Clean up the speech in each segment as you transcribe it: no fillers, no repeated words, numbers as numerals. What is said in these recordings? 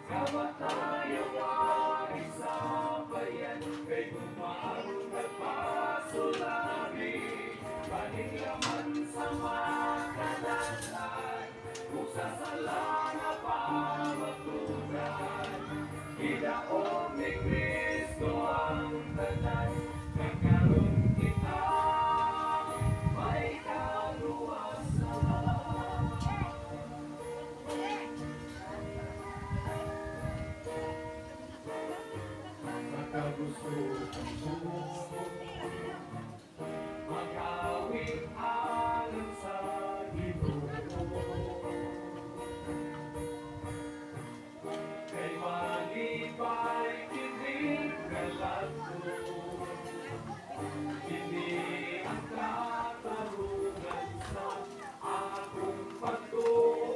Kamatayan ay sa bayan, kay gumaan nagpasulami. Paninglaman sa makadalan, kung sa sala na pamatugan. Gidaog ni Kristo ang tanan, magkaroon kita may kaluwasan. Makagusto ang buo, makawit alam sa Ginoo. Kay malipay kining kalato, hindi ang katarungan sa akong pagtuo.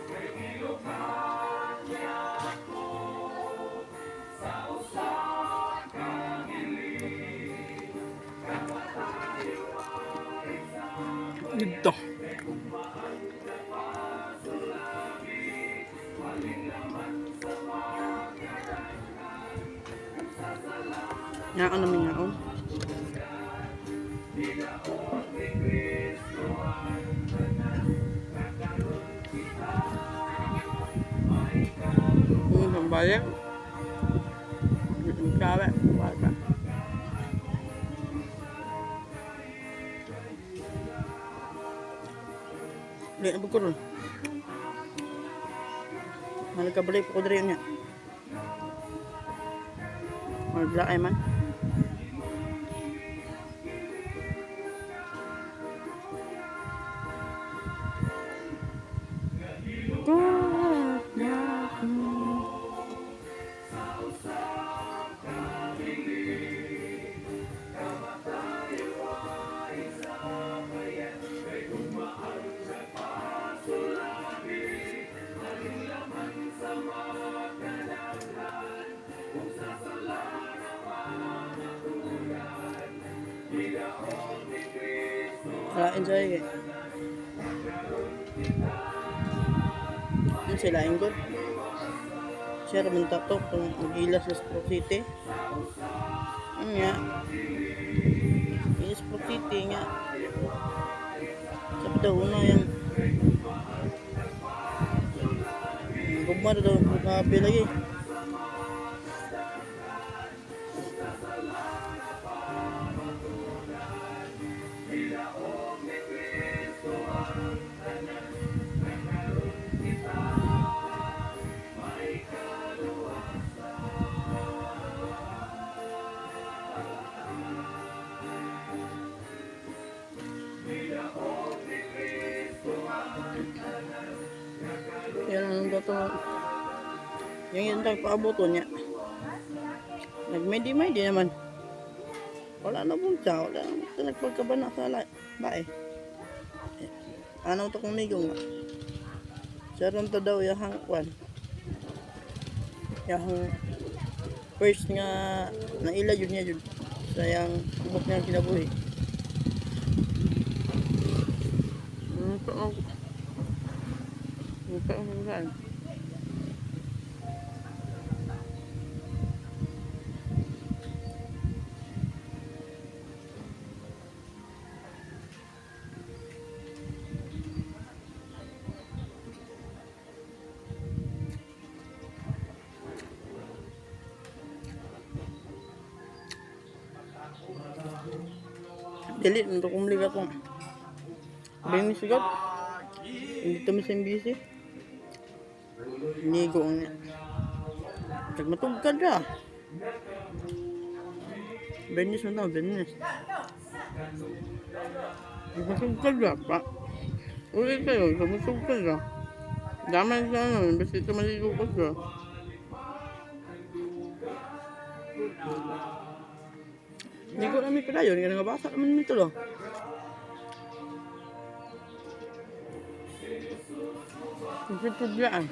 Kay gilukan niya ako sa usa ka hiling, kamatayo ay sa Dito. Nga ka namin nga, oh. Pambayang. Sabi, bata. Lihat apa kurun? Malah kabalik po ko dari niya. Malah man. Enjoy it. Yung sila yung good. Siya raman tato kung mag-ilas sa Sport City. Ano nga? Yung Sport City nga. Sa padahuna yung gumar daw kapi lagi. Yan ang dato. Yung nagpaaboto niya. Nagmedi-medi naman. Wala na bunta. Wala na nagpagkabana sa bae. Ano to kung nigong nga. Saron to daw yung kwan. Yung first nga naila yun niya yun. Sa yung buk niya kinabuhi. Buka ang saan. Dili, untuk kumuli ka kung bingis sigat. Hindi tumisin busy. Nigo nga. Nagmatugkad ka. Benis mo na, benis. Nagmatugkad ka pa. Ulit kayo, nagmatugkad ka. Damay sa ano, basta ito maligukot ka. Hindi ko namin pala yun, nga nabasa naman nito lo. Nagpituglaan.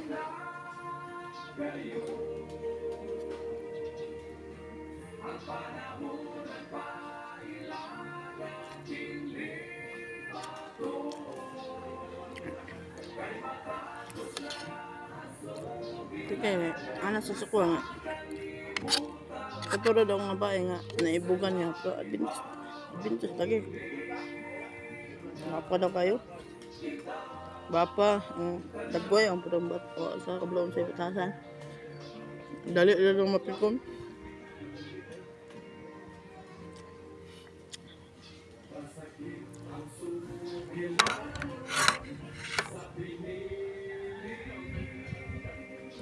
Kaya, anak sa sukwa nga. Katulad daw nga bae nga, naibugan niya. Pero adventus lagi. Bapa daw kayo. Bapa, dagway ang putang bapa sa kablawon sa ipatasan. Dali lang mapikon.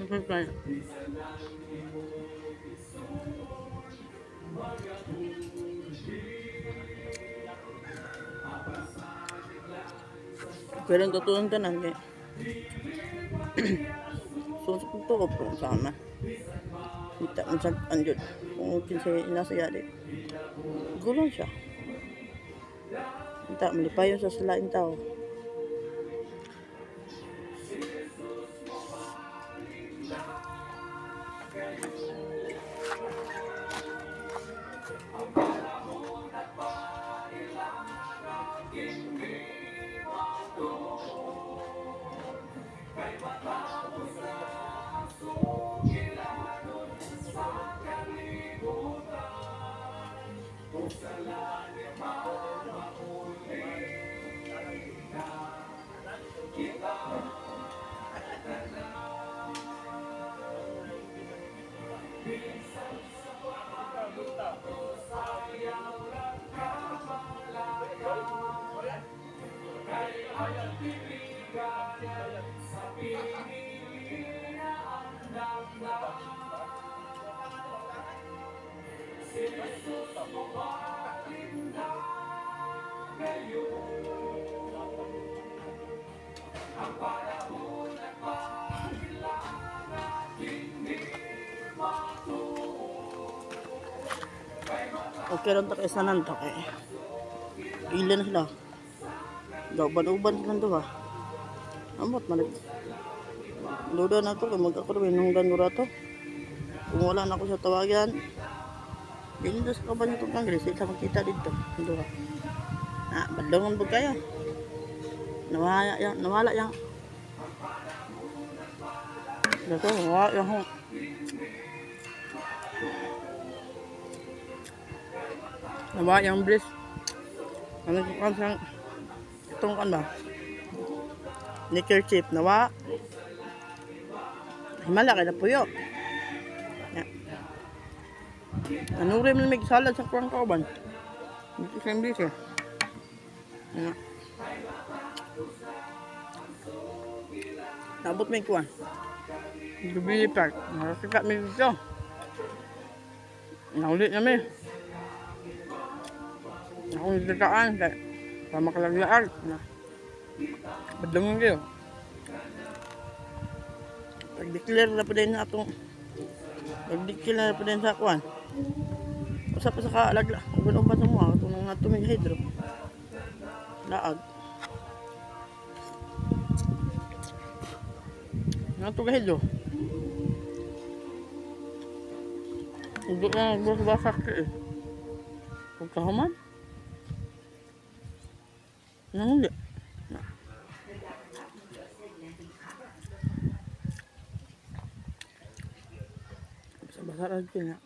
Okay. Pero ang totoo tanan kay susok ko po sana. Kita man sa anjud kung kinsay inasaya di. Gulong siya. Kita malipayo sa salaing tao. Okay lang tayo sa nanto kay ilan sila uban-uban silang to ba amot malit ludo na to kay magkakulawin nung ganura to kung wala na ako sa tawagan din to sa kaban itong kangres sa magkita dito doha badlongon po kayo nawala yang dito nawala yang nawa yang bliss ano kan sang itong kan ba nickel chip nawa himala kay na puyo anuri man may salad sa kurang kauban dito sa bliss nabot may kuwan Jubilee Park nakasikat may dito naulit namin ako nagtakaan kaya pamakalaglaan na badlangon kayo pag-declare na pa din na itong pag-declare na pa din sa akuan usap pa sa kaalagla uban-uban sa mga itong mga tumig hydro laag nga ito hydro hindi na nagbasak eh kung kahaman hindi. Basa-basa lagi na.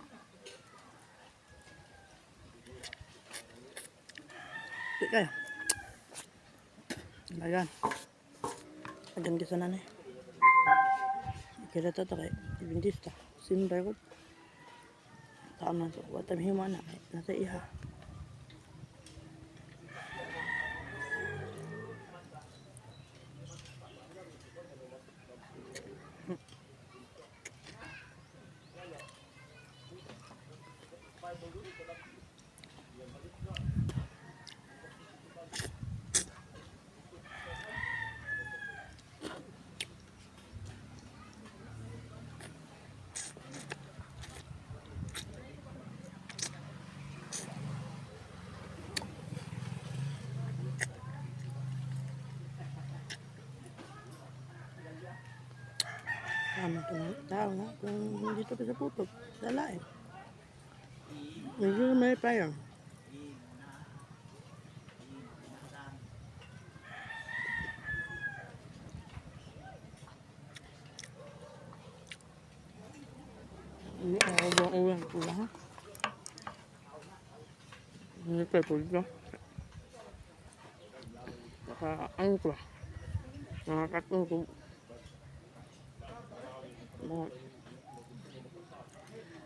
Hindi kaya. Ayan. Agan ka sana na eh. Kaya ito kay Adventista. Simbay ko. Tama so. Watam hima na. Nasa iha. Tama ito ng tao nga. Kung dito ka sa putok, sa lain. Medyo may payang. ulam ko ha. Hindi pa po ito. Saka ano ko. Nakakatong ko.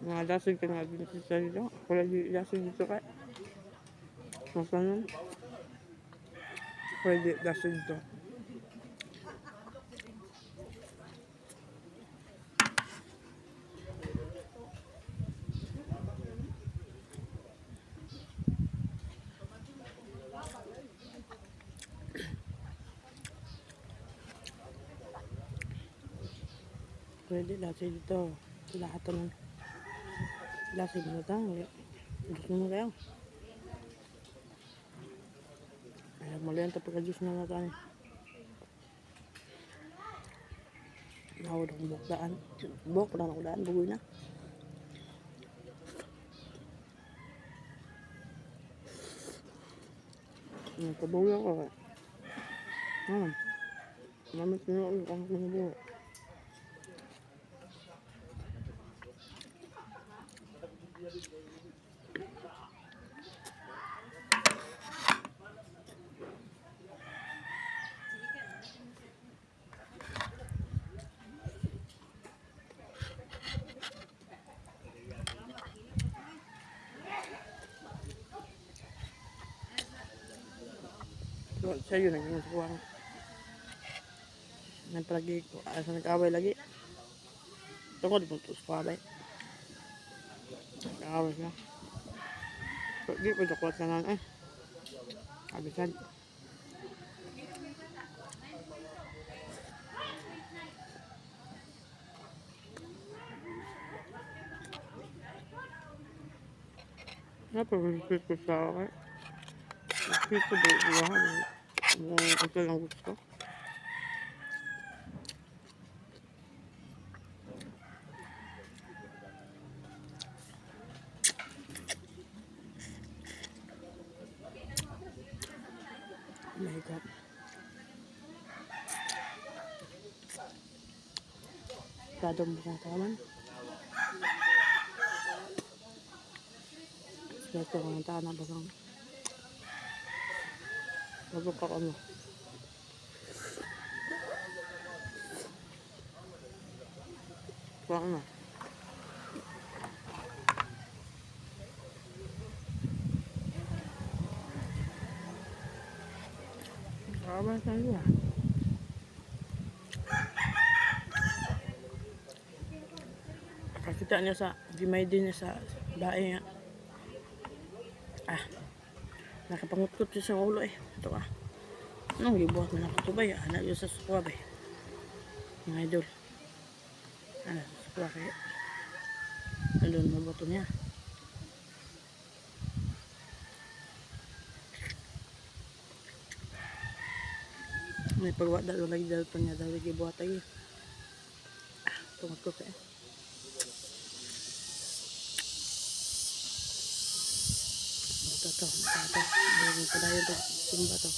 Mga dasig ka nga din sa dito. Wala di dasig dito ka. Masanon. Pwede dasig dito. Pwede dasig dito. Lahat ng dasig mo tayo. Gusto mo kayo. Alam mo lang ito pagka-juice na natin. Nawad akong bukdaan. Buk na akong daan. Bugoy na. Kabugoy ako. Mamit nyo ako ang kabugoy. Sa'yo na yung suwang. Nagpalagi ko. Asa nag-away lagi. Tungkol di mo ito sa kabay. Nag-away siya. Di pa ito kulat na lang Abisan. Napag-repeat ko sa akin. Repeat ko ba ito? Ito lang gusto. Oh my God. Radong bukan kaman. Ito ko ng tanah basang. Bago ka ano. Kuha na. Kaman tayo Kakita niya sa gimay din niya sa bae nga. Nakapangutkot siya sa ulo Ito Anong gibuhat na nakatubay? Anak yun sa sukwa ba mga idol. Sa sukwa kaya. Doon mabato niya. May pagwada doon lagi dito niya. Dahil gibuhat lagi. Tumatkot Ito. Meron pa tayo ito. Simba to.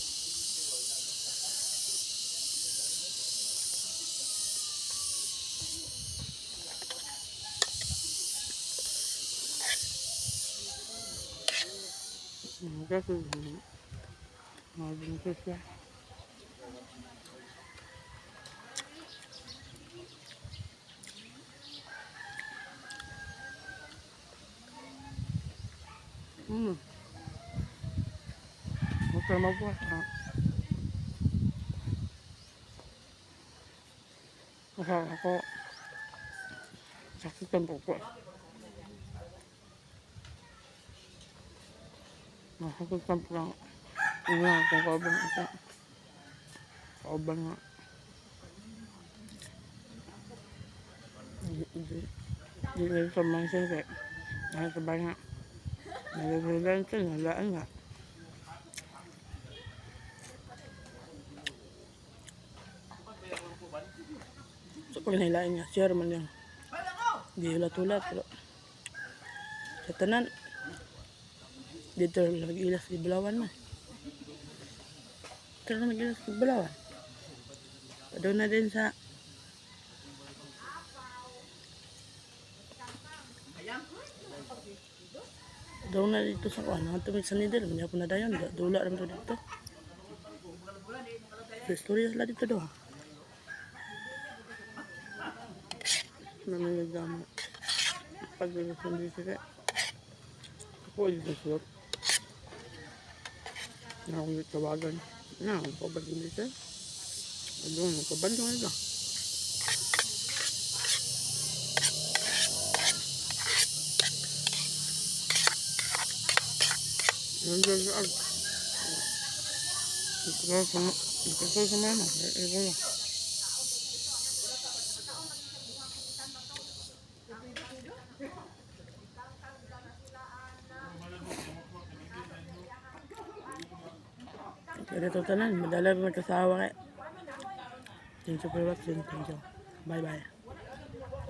Kasi mabingkis siya. Huwag ka magbuhat ako sakit ang buko. Masakit ang buko. Ina akong kaubang ito. Kaubang nga. Di rin sa mansin kaya. Dahil sa baga. Nalaglagan siya. Nalaan nga. So pag nailain niya. Share man yung. Di ulat-ulat. Pero sa tanan. Dito nag-ilas di Bulawan man. Dito nag-ilas di Bulawan. Doon na din sa Daw na dito sa kuan, ang tumig sa nidel, manya po na dayon, dula ram to dito. So, istorya sila dito daw. Namimigamo. Pag-ilusin dito kaya. Ako dito sulot. Na akong tawagan. Na, ang pabagin dito. Ano, ang pabagin ito. Nandiyan sa ag. Ikasal sa mama. Ito na. Kaya ito tanan, madala pa magkasawa kaya. Thank you for watching. Thank you. Bye bye.